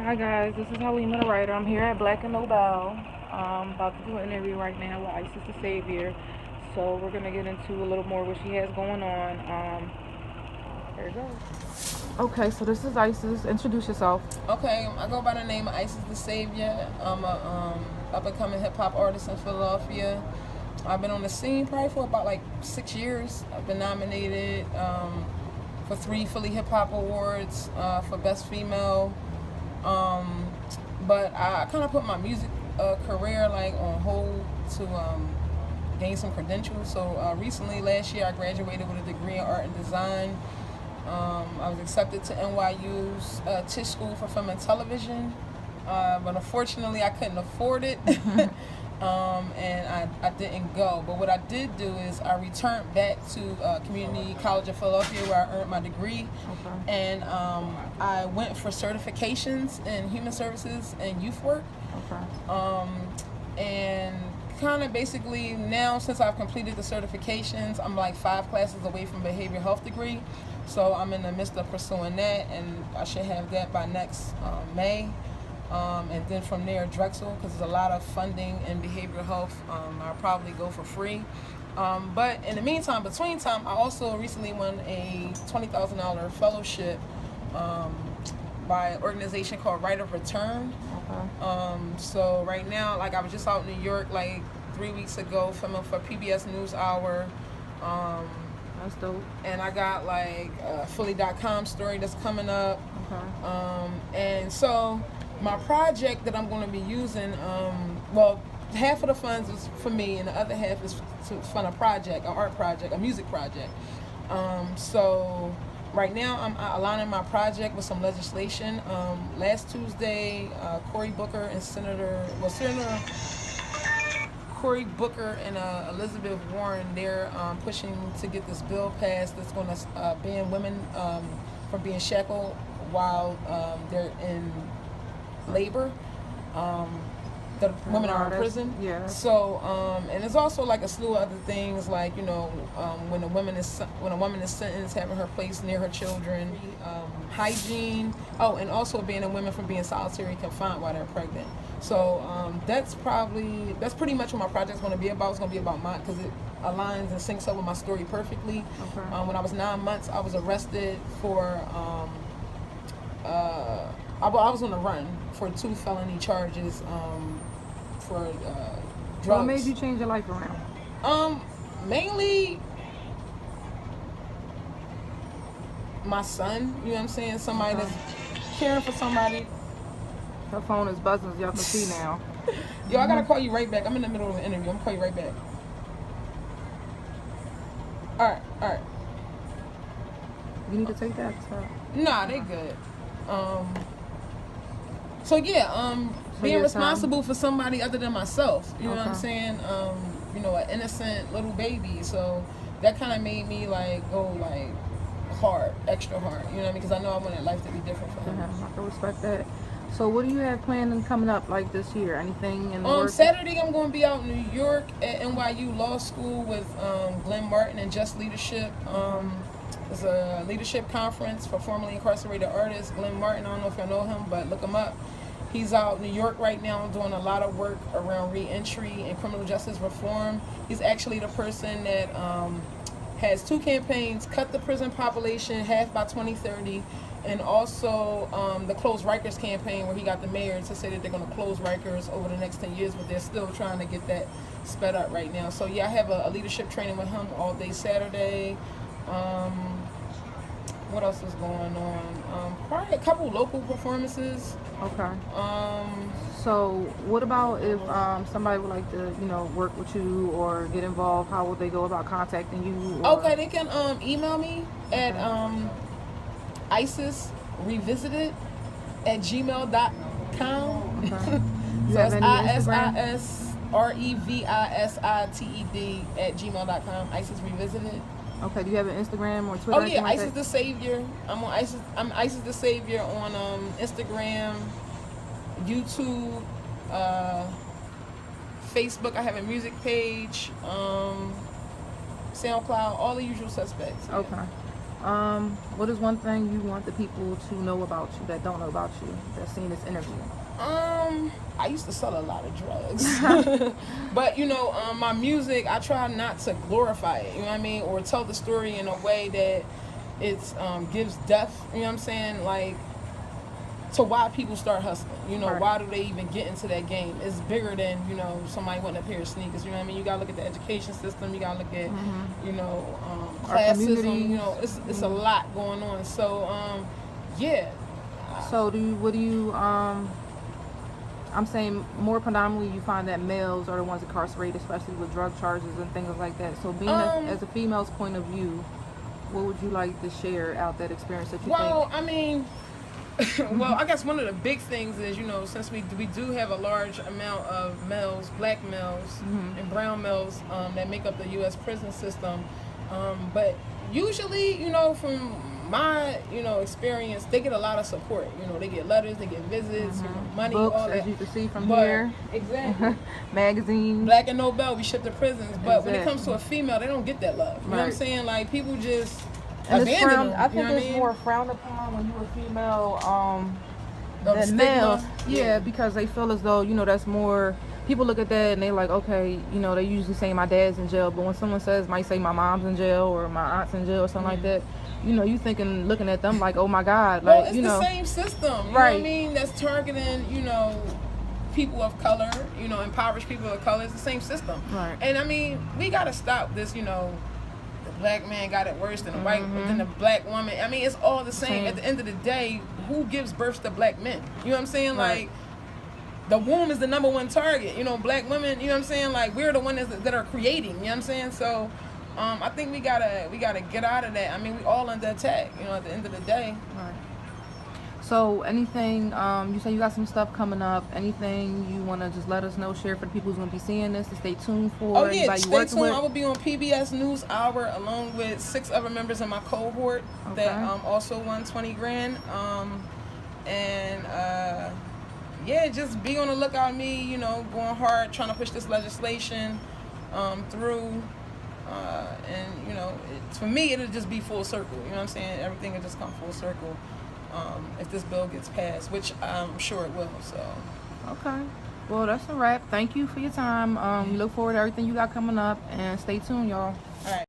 Hi guys, this is Haleemah the Writer. I'm here at Black and Nobel. About to do an interview right now with ISIS the Saviour. So we're gonna get into a little more what she has going on. There it goes. Okay, so this is ISIS. Introduce yourself. Okay, I go by the name of ISIS the Saviour. I'm a up-and-coming hip-hop artist in Philadelphia. I've been on the scene probably for about like 6 years. I've been nominated for 3 Philly Hip Hop Awards for Best Female. But I kind of put my music career like on hold to gain some credentials. So recently, last year, I graduated with a degree in art and design. I was accepted to NYU's Tisch School for Film and Television, but unfortunately I couldn't afford it, and I didn't go. But what I did do is I returned back to Community College of Philadelphia where I earned my degree, and I went for certifications in human services and youth work, and kind of basically now, since I've completed the certifications, I'm like 5 classes away from behavioral health degree. So I'm in the midst of pursuing that, and I should have that by next May. And then from there, Drexel, because there's a lot of funding in behavioral health. I'll probably go for free. But in the meantime, between time, I also recently won a $20,000 fellowship by an organization called Right of Return. So right now, like I was just out in New York like 3 weeks ago filming for PBS NewsHour. That's dope. And I got like a Philly.com story that's coming up. And so my project that I'm going to be using, well, half of the funds is for me and the other half is to fund a project, an art project, a music project. So right now I'm aligning my project with some legislation. Last Tuesday, Senator Cory Booker and Elizabeth Warren, they're pushing to get this bill passed that's going to ban women from being shackled while they're in labor. The women are in prison. Yeah. So, and there's also like a slew of other things, like when a woman is sentenced, having her place near her children, hygiene. Oh, and also banning women from being solitary confined while they're pregnant. So that's pretty much what my project's going to be about. It's going to be about because it aligns and syncs up with my story perfectly. When I was 9 months, I was arrested for. I was on the run for 2 felony charges for drugs. What made you change your life around? Mainly my son. You know what I'm saying? Somebody that's caring for somebody. Her phone is buzzing, as y'all can see now. Yo, I gotta call you right back. I'm in the middle of an interview. I'm gonna call you right back. All right. You need to take that. Nah, they good. So yeah, being responsible for somebody other than myself, you know what I'm saying? An innocent little baby. So that kind of made me like go like hard, extra hard. You know what I mean? Because I know I wanted life to be different for him. I can respect that. So what do you have planned and coming up like this year? Anything in the works? Saturday I'm going to be out in New York at NYU Law School with Glenn Martin and Just Leadership. It's a leadership conference for formerly incarcerated artists. Glenn Martin, I don't know if y'all know him, but look him up. He's out in New York right now doing a lot of work around re-entry and criminal justice reform. He's actually the person that has 2 campaigns: cut the prison population half by 2030, and also the Close Rikers campaign, where he got the mayor to say that they're going to close Rikers over the next 10 years, but they're still trying to get that sped up right now. So yeah, I have a leadership training with him all day Saturday. What else is going on? Probably a couple local performances. So what about if somebody would like to, work with you or get involved? How would they go about contacting you? Okay, they can email me at isisrevisited@gmail.com. So it's IsIsRevisited @gmail.com. Okay, do you have an Instagram or Twitter? Oh yeah, ISIS the Saviour. I'm ISIS the Saviour on Instagram, YouTube, Facebook. I have a music page, SoundCloud, all the usual suspects. Okay. What is one thing you want the people to know about you that don't know about you that's seen this interview? I used to sell a lot of drugs, but my music, I try not to glorify it. You know what I mean, or tell the story in a way that it's gives depth. You know what I'm saying, like to why people start hustling. Right. Why do they even get into that game? It's bigger than somebody wanting a pair of sneakers. You know what I mean? You gotta look at the education system. You gotta look at classism. It's a lot going on. So yeah. So what do you I'm saying more predominantly you find that males are the ones incarcerated, especially with drug charges and things like that. So being as a female's point of view, what would you like to share out that experience that you think? I mean, well, I guess one of the big things is, since we do have a large amount of males, black males and brown males that make up the U.S. prison system, but usually, from my experience, they get a lot of support. They get letters, they get visits, money, books, all that. as you can see from here. Exactly. Magazines. Black and Nobel, we ship to prisons, but when it comes to a female, they don't get that love. You know what I'm saying? Like people just abandon them. I think it's more frowned upon when you're a female than male. Yeah, because they feel as though that's more. People look at that and they like, okay, they usually say my dad's in jail, but when someone might say my mom's in jail or my aunt's in jail or something like that, you thinking, looking at them like, oh my God, like, well, it's the same system, right? Know what I mean, that's targeting, people of color, impoverished people of color. It's the same system, right? And I mean, we gotta stop this, the black man got it worse than the white, than the black woman. I mean, it's all the same. At the end of the day, who gives birth to black men? You know what I'm saying? Right. Like, the womb is the number one target. Black women, you know what I'm saying? Like, we're the ones that are creating, you know what I'm saying? So, I think we gotta get out of that. I mean, we all under attack, at the end of the day. Right. So anything, you say you got some stuff coming up, anything you want to just let us know, share for the people who's going to be seeing this, to stay tuned for? Oh yeah, stay tuned. I will be on PBS NewsHour along with 6 other members of my cohort that also won 20 grand. Yeah, just be on the lookout for me, going hard, trying to push this legislation through. For me, it'll just be full circle. You know what I'm saying? Everything will just come full circle if this bill gets passed, which I'm sure it will. So. Okay. Well, that's a wrap. Thank you for your time. We look forward to everything you got coming up, and stay tuned, y'all. All right.